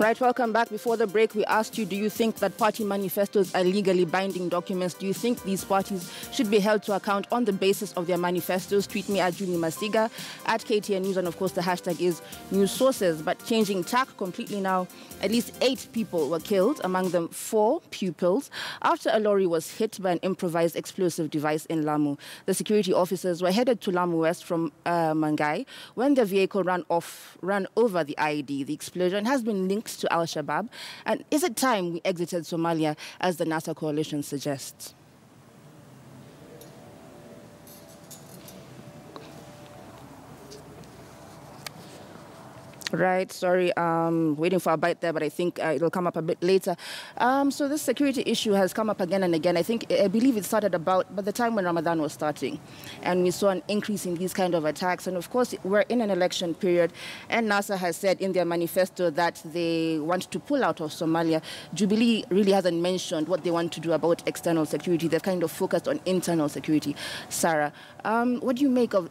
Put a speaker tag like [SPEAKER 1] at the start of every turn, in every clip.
[SPEAKER 1] Right, welcome back. Before the break, we asked you, do you think that party manifestos are legally binding documents? Do you think these parties should be held to account on the basis of their manifestos? Tweet me at Julie Masiga, at KTN News, and of course the hashtag is news sources. But changing tack completely now, at least 8 people were killed, among them 4 pupils, after a lorry was hit by an improvised explosive device in Lamu. The security officers were headed to Lamu West from Mangai when the vehicle ran over the IED. The explosion has been linked to Al-Shabaab. And is it time we exited Somalia, as the NASA coalition suggests? Right, sorry, waiting for a bite there, but I think it'll come up a bit later. So this security issue has come up again and again. I believe it started by the time when Ramadan was starting, and we saw an increase in these kind of attacks. And of course, we're in an election period, and NASA has said in their manifesto that they want to pull out of Somalia. Jubilee really hasn't mentioned what they want to do about external security. They've kind of focused on internal security. Sarah, what do you make of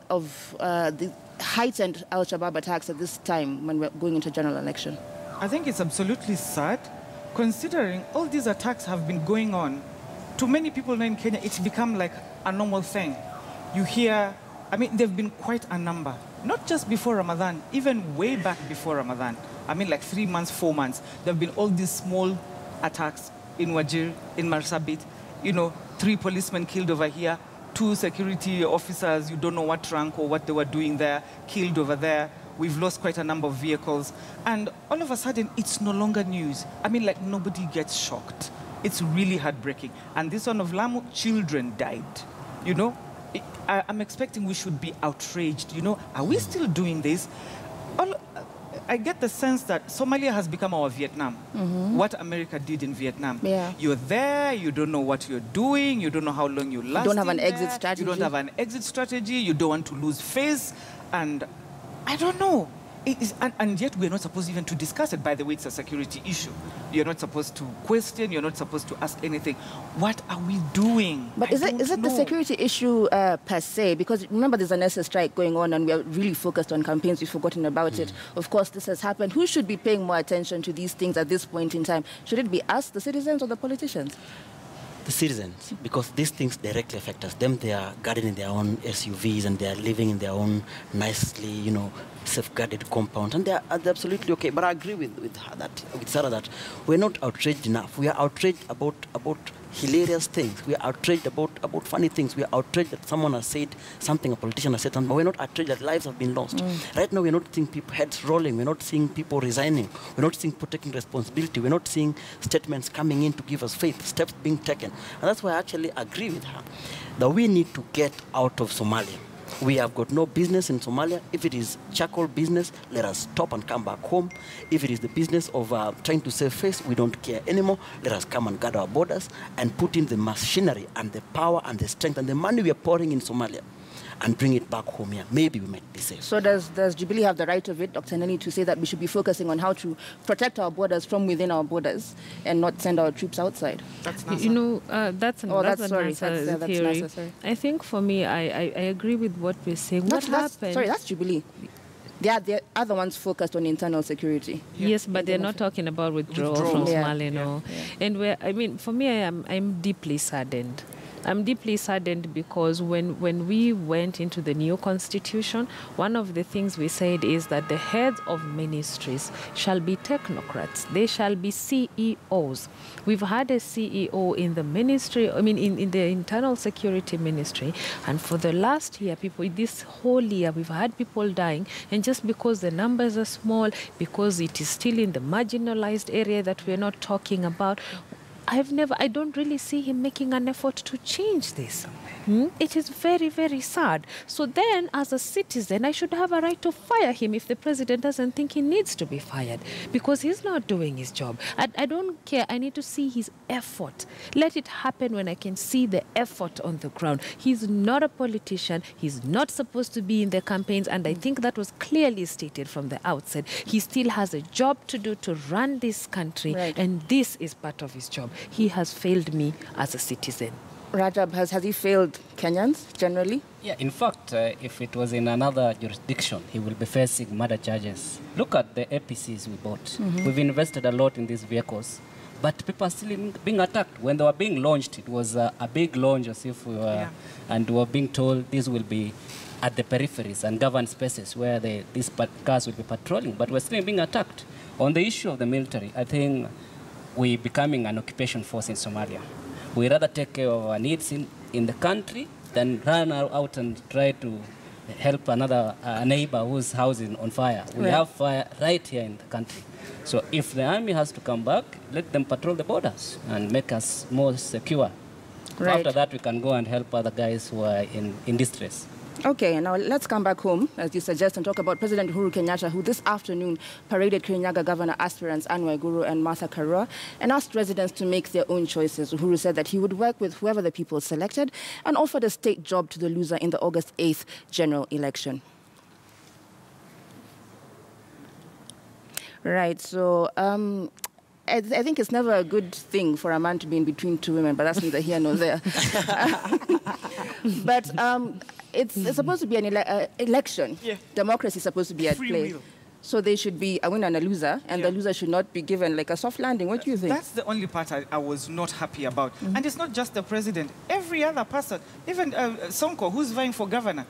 [SPEAKER 1] the heightened Al-Shabaab attacks at this time when we're going into general election?
[SPEAKER 2] I think it's absolutely sad, considering all these attacks have been going on. To many people now in Kenya, it's become like a normal thing. You hear, I mean, there have been quite a number, not just before Ramadan, even way back before Ramadan. I mean, like 3 months, 4 months, there have been all these small attacks in Wajir, in Marsabit, 3 policemen killed over here, 2 security officers, you don't know what rank or what they were doing there, killed over there. We've lost quite a number of vehicles. And all of a sudden, it's no longer news. I mean, like, nobody gets shocked. It's really heartbreaking. And this one of Lamu, children died. I'm expecting we should be outraged. Are we still doing this? I get the sense that Somalia has become our Vietnam, what America did in Vietnam.
[SPEAKER 1] Yeah.
[SPEAKER 2] You're there, you don't know what you're doing, you don't know how long you last.
[SPEAKER 1] You don't have an exit strategy.
[SPEAKER 2] You don't have an exit strategy, you don't want to lose face, and I don't know. And yet we're not supposed even to discuss it. By the way, it's a security issue. You're not supposed to question, you're not supposed to ask anything. What are we doing?
[SPEAKER 1] But is it the security issue per se? Because remember, there's an SS strike going on and we're really focused on campaigns. We've forgotten about it. Of course, this has happened. Who should be paying more attention to these things at this point in time? Should it be us, the citizens, or the politicians?
[SPEAKER 3] The citizens, because these things directly affect us. They are guarding in their own SUVs and they are living in their own nicely, safeguarded compound, and they're absolutely okay. But I agree with Sarah that we're not outraged enough. We are outraged about hilarious things. We are outraged about funny things. We are outraged that someone has said something, a politician has said something, but we're not outraged that lives have been lost. Right now, we're not seeing people heads rolling. We're not seeing people resigning. We're not seeing people taking responsibility. We're not seeing statements coming in to give us faith, steps being taken. And that's why I actually agree with her, that we need to get out of Somalia. We have got no business in Somalia. If it is charcoal business, let us stop and come back home. If it is the business of trying to save face, we don't care anymore. Let us come and guard our borders and put in the machinery and the power and the strength and the money we are pouring in Somalia and bring it back home here. Maybe we might be safe.
[SPEAKER 1] So does Jubilee have the right of it, Dr. Nani, to say that we should be focusing on how to protect our borders from within our borders and not send our troops outside?
[SPEAKER 4] That's NASA. That's NASA theory.
[SPEAKER 1] NASA, sorry.
[SPEAKER 4] I think for me, I agree with what we're saying. What happened?
[SPEAKER 1] Sorry, that's Jubilee. They are the other ones focused on internal security.
[SPEAKER 4] Yes, but they're not talking about withdrawal from Somalia, no.
[SPEAKER 1] Yeah.
[SPEAKER 4] And for me, I'm deeply saddened. I'm deeply saddened because when we went into the new constitution, one of the things we said is that the heads of ministries shall be technocrats. They shall be CEOs. We've had a CEO in the ministry, in the internal security ministry, and for the last year, this whole year, we've had people dying, and just because the numbers are small, because it is still in the marginalized area that we're not talking about, I don't really see him making an effort to change this. It is very, very sad. So then, as a citizen, I should have a right to fire him if the president doesn't think he needs to be fired, because he's not doing his job. I don't care. I need to see his effort. Let it happen when I can see the effort on the ground. He's not a politician. He's not supposed to be in the campaigns, and I think that was clearly stated from the outset. He still has a job to do to run this country, and this is part of his job. He has failed me as a citizen.
[SPEAKER 1] Rajab, has he failed Kenyans generally?
[SPEAKER 5] Yeah, in fact, if it was in another jurisdiction, he will be facing murder charges. Look at the APCs we bought. We've invested a lot in these vehicles, but people are still being attacked. When they were being launched, it was a big launch as if we were, and we were being told these will be at the peripheries and governed spaces where these cars will be patrolling, but we're still being attacked. On the issue of the military, I think we're becoming an occupation force in Somalia. We rather take care of our needs in the country than run out and try to help another neighbor whose house is on fire. We have fire right here in the country. So if the army has to come back, let them patrol the borders and make us more secure.
[SPEAKER 1] Right.
[SPEAKER 5] After that, we can go and help other guys who are in distress.
[SPEAKER 1] Okay, now let's come back home, as you suggest, and talk about President Uhuru Kenyatta, who this afternoon paraded Kirinyaga governor aspirants Anne Waiguru and Martha Karua and asked residents to make their own choices. Uhuru said that he would work with whoever the people selected and offered a state job to the loser in the August 8th general election. Right, so I think it's never a good thing for a man to be in between two women, but that's neither here nor there. But it's supposed to be an election. Yeah. Democracy is supposed to be at play. So they should be a winner and a loser, and the loser should not be given like a soft landing. What do you think?
[SPEAKER 2] That's the only part I was not happy about. And it's not just the president. Every other person, even Sonko, who's vying for governor,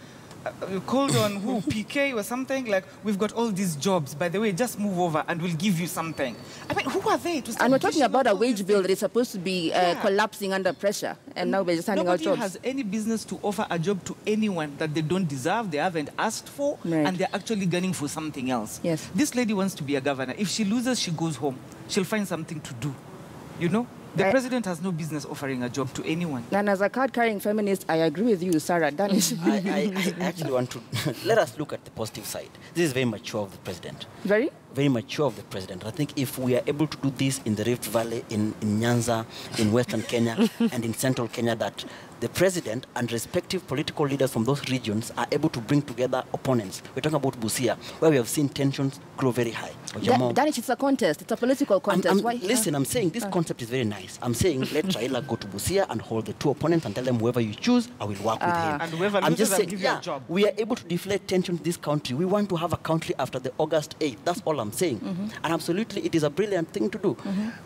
[SPEAKER 2] called on who, PK or something, like, we've got all these jobs, by the way, just move over and we'll give you something. I mean, who are they to start?
[SPEAKER 1] And we're talking about a wage bill that is supposed to be collapsing under pressure, and now we're just handing out jobs.
[SPEAKER 2] Nobody has any business to offer a job to anyone that they don't deserve, they haven't asked for, and they're actually gunning for something else.
[SPEAKER 1] Yes.
[SPEAKER 2] This lady wants to be a governor. If she loses, she goes home. She'll find something to do, you know? The president has no business offering a job to anyone.
[SPEAKER 1] And as a card-carrying feminist, I agree with you, Sarah. Danish.
[SPEAKER 3] I actually want to... let us look at the positive side. This is very mature of the president.
[SPEAKER 1] Very?
[SPEAKER 3] Very mature of the president. I think if we are able to do this in the Rift Valley, in Nyanza, in Western Kenya, and in Central Kenya, that the president and respective political leaders from those regions are able to bring together opponents. We're talking about Busia, where we have seen tensions grow very high.
[SPEAKER 1] Danish, it's a contest. It's a political contest. Why?
[SPEAKER 3] Listen, I'm saying this concept is very nice. I'm saying let Raila go to Busia and hold the two opponents and tell them whoever you choose, I will work with him.
[SPEAKER 2] And whoever
[SPEAKER 3] I'm
[SPEAKER 2] loses,
[SPEAKER 3] just saying,
[SPEAKER 2] I'll give you a job.
[SPEAKER 3] We are able to deflate tensions in this country. We want to have a country after the August 8th. That's all I'm saying. And absolutely, it is a brilliant thing to do.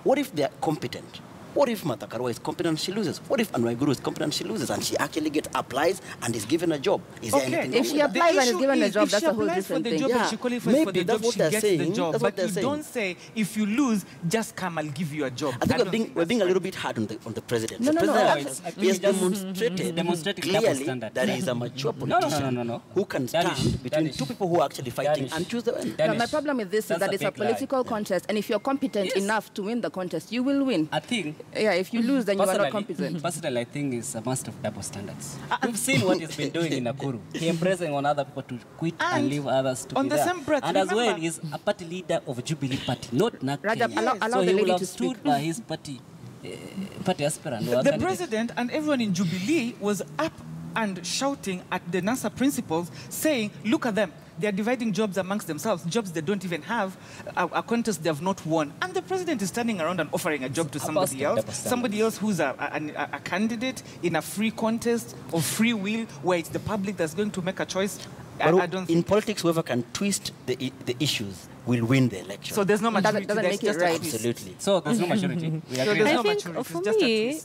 [SPEAKER 3] What if they are competent? What if Martha Karua is competent, she loses? What if Anne Waiguru is competent, she loses, and she actually applies and is given a job? Is there anything
[SPEAKER 1] if she applies and is given a job, that's a whole different thing.
[SPEAKER 2] If she qualifies for the job, she gets the job. But you don't say, if you lose, just come, I'll give you a job.
[SPEAKER 3] I think we're being a little bit hard on the president.
[SPEAKER 1] No,
[SPEAKER 3] the
[SPEAKER 1] president
[SPEAKER 3] he has demonstrated clearly that he is a mature politician who can stand between two people who are actually fighting and choose the win.
[SPEAKER 1] My problem with this is that it's a political contest, and if you're competent enough to win the contest, you will win.
[SPEAKER 5] I think...
[SPEAKER 1] Yeah, if you lose, then you are not competent.
[SPEAKER 5] Personally, I think it's a must of double standards. We've seen what he's been doing in Nakuru. He embracing on other people to quit and leave others to be there.
[SPEAKER 2] Same breath,
[SPEAKER 5] and as well, he's a party leader of Jubilee Party, not NAK
[SPEAKER 1] Rajab,
[SPEAKER 5] Kenya.
[SPEAKER 1] allow
[SPEAKER 5] So
[SPEAKER 1] the
[SPEAKER 5] he
[SPEAKER 1] lady
[SPEAKER 5] will have
[SPEAKER 1] to
[SPEAKER 5] stood
[SPEAKER 1] speak.
[SPEAKER 5] by his party aspirant.
[SPEAKER 2] The president and everyone in Jubilee was up and shouting at the NASA principals, saying, look at them. They are dividing jobs amongst themselves, jobs they don't even have, a contest they have not won. And the president is standing around and offering a job to somebody else who's a candidate in a free contest of free will, where it's the public that's going to make a choice. I don't think.
[SPEAKER 3] In politics, whoever can twist the issues will win the election.
[SPEAKER 2] So there's no majority.
[SPEAKER 1] Doesn't make it right.
[SPEAKER 3] Absolutely.
[SPEAKER 5] So there's no majority. We agree.
[SPEAKER 2] There's no
[SPEAKER 4] I think
[SPEAKER 2] majority.
[SPEAKER 4] for
[SPEAKER 2] It's just a
[SPEAKER 4] me,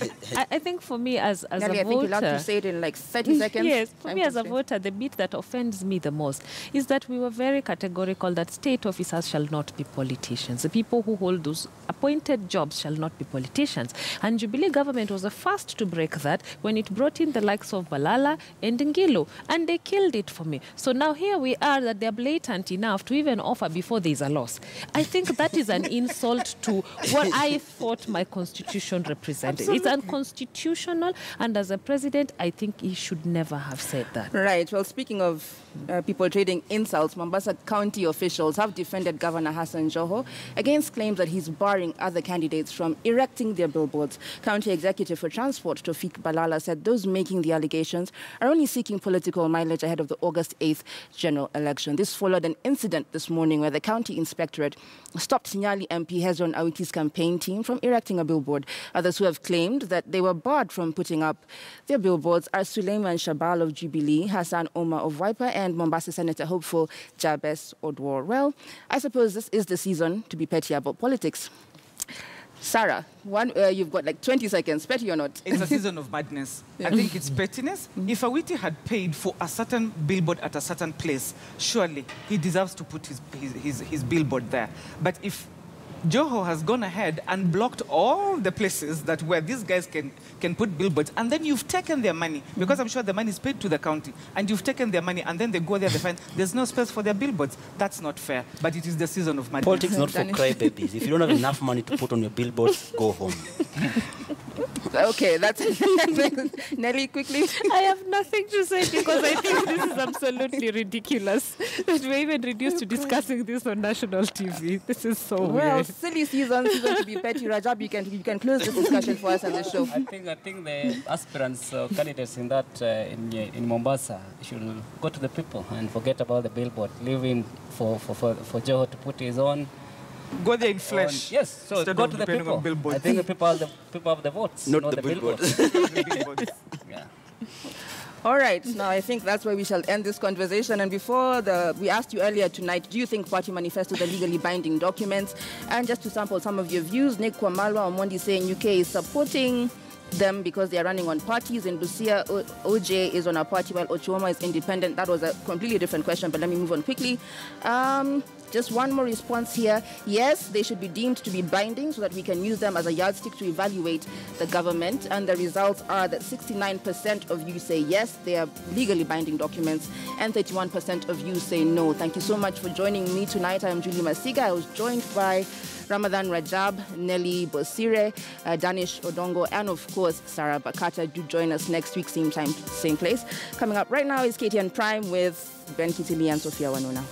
[SPEAKER 2] twist.
[SPEAKER 4] I think for me as a
[SPEAKER 1] Nelly, I think
[SPEAKER 4] voter,
[SPEAKER 1] you'll have to say it in like 30 seconds.
[SPEAKER 4] Yes, for me as a voter, the bit that offends me the most is that we were very categorical that state officers shall not be politicians. The people who hold those appointed jobs shall not be politicians. And Jubilee government was the first to break that when it brought in the likes of Balala and Ngilo, and they killed it for me. So now here we are that they're blatant enough to even offer before there is a loss. I think that is an insult to what I thought my constitution represented. Absolutely. It's unconstitutional, and as a president, I think he should never have said that.
[SPEAKER 1] Right. Well, speaking of people trading insults, Mombasa County officials have defended Governor Hassan Joho against claims that he's barring other candidates from erecting their billboards. County Executive for Transport, Tofik Balala, said those making the allegations are only seeking political mileage ahead of the August 8th general election. This followed an incident this morning morning, where the county inspectorate stopped Nyali MP Hezron Awiti's campaign team from erecting a billboard. Others who have claimed that they were barred from putting up their billboards are Suleiman Shabal of Jubilee, Hassan Omar of Wiper, and Mombasa Senator hopeful Jabez Odwar. Well, I suppose this is the season to be petty about politics. Sarah, you've got like 20 seconds, petty or not?
[SPEAKER 2] It's a season of madness. I think it's pettiness. If Awiti had paid for a certain billboard at a certain place, surely he deserves to put his billboard there. But if Joho has gone ahead and blocked all the places that where these guys can put billboards, and then you've taken their money, because I'm sure the money is paid to the county, and you've taken their money, and then they go there, they find there's no space for their billboards. That's not fair, but it is the season of madness.
[SPEAKER 3] Politics not for crybabies. If you don't have enough money to put on your billboards, go home.
[SPEAKER 1] Okay, that's Nelly, quickly.
[SPEAKER 4] I have nothing to say because I think this is absolutely ridiculous that we're even reduced to discussing this on national TV. This is so weird.
[SPEAKER 1] Silly season to be petty. Rajab, you can close the discussion for us on the show.
[SPEAKER 5] I think the aspirants, candidates in that in Mombasa should go to the people and forget about the billboard. Leave him for Joho to put his own.
[SPEAKER 2] Go there in flesh.
[SPEAKER 5] Yes, so go to the people. I think the people have the votes,
[SPEAKER 3] not the billboards.
[SPEAKER 5] Yeah.
[SPEAKER 1] All right, now I think that's where we shall end this conversation. And before we asked you earlier tonight, do you think party manifestos are legally binding documents? And just to sample some of your views, Nick Kwamalwa Omondi saying UK is supporting them because they are running on parties. In Busia, OJ is on a party while Ochuoma is independent. That was a completely different question, but let me move on quickly. Just one more response here. Yes, they should be deemed to be binding so that we can use them as a yardstick to evaluate the government. And the results are that 69% of you say yes, they are legally binding documents, and 31% of you say no. Thank you so much for joining me tonight. I am Julie Masiga. I was joined by Ramadan Rajab, Nelly Bosire, Danish Odongo, and of course, Sarah Bakata. Do join us next week, same time, same place. Coming up right now is KTN Prime with Ben Kitili and Sophia Wanuna.